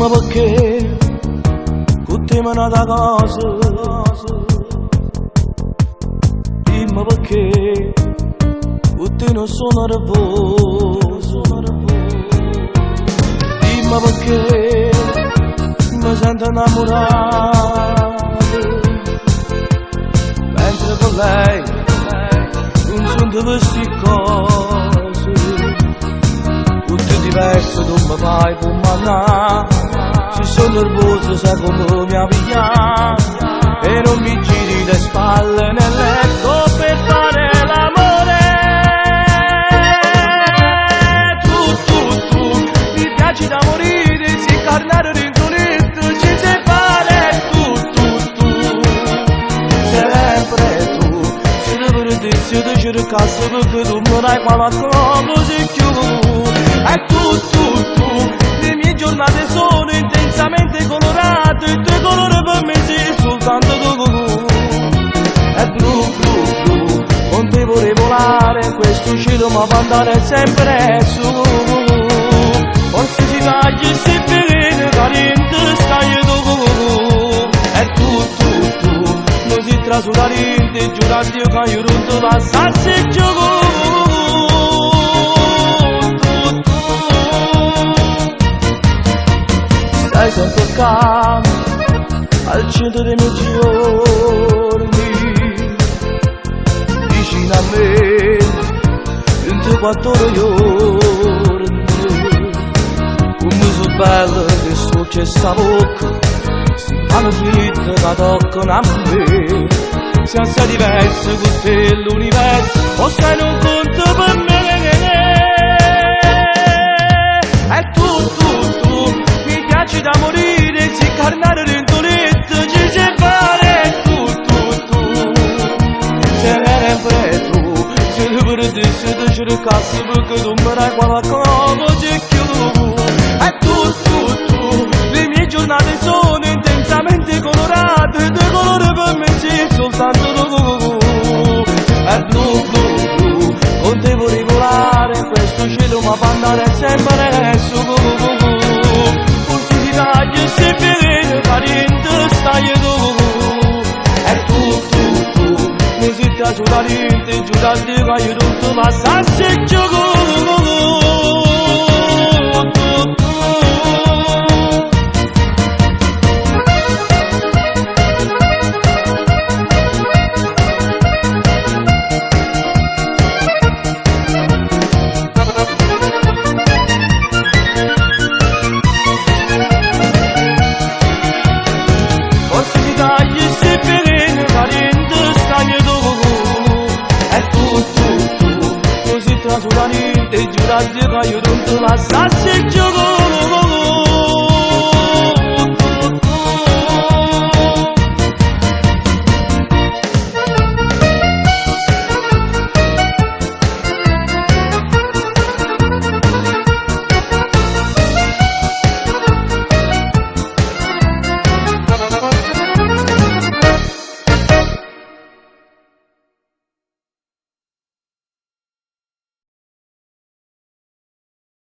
Dimmi perché con te me ne da casa. Dimmi perché con te non sono nervoso. Dimmi perché mi sento innamorato, mentre con lei non sono di queste cose. Tutti diversi tu mi fai comandare. Se sono nervoso sai come mi avvia e non mi giri le spalle nel letto per fare l'amore. Tu mi piaci da morire, si carnare rintonetto ci sei fare. Tu sempre tu, se ne perdessi ti cercassi perché tu non hai qualcosa così più. E tu, le mie giornate sono intensamente colorate, il tuo colore per me sei soltanto tu. È blu, con te vorrei volare, questo cielo mi fa andare sempre su. Forse si taglia se bene, caliente stai tu. E tu, non si trasura niente, giuro a Dio che io non ti passassi il gioco. Stai sempre accanto al centro dei miei giorni, vicino a me, 24 giorni. Come sono bella che sto c'è sta bocca, si fanno dritte che toccano a me. Siamo stati diversi con te l'universo, o stai non conto per me. E tu mi piaci da morire, si carnare rintonetto ci sei fare. Tu sempre tu, se ne perdessi ti cercassi perché tu mi dai qualcosa di più. E tu, le mie giornate sono intensamente colorate, il tuo colore per me sei soltanto tu. E blu, con te vorrei volare, questo cielo mi fa andare sempre su. Forse ti taglia se bene, caliente stai tu. E tu, non si trasura niente, giuro a Dio che io non ti passassi il gioco. Giuro a Dio che io non ti passassi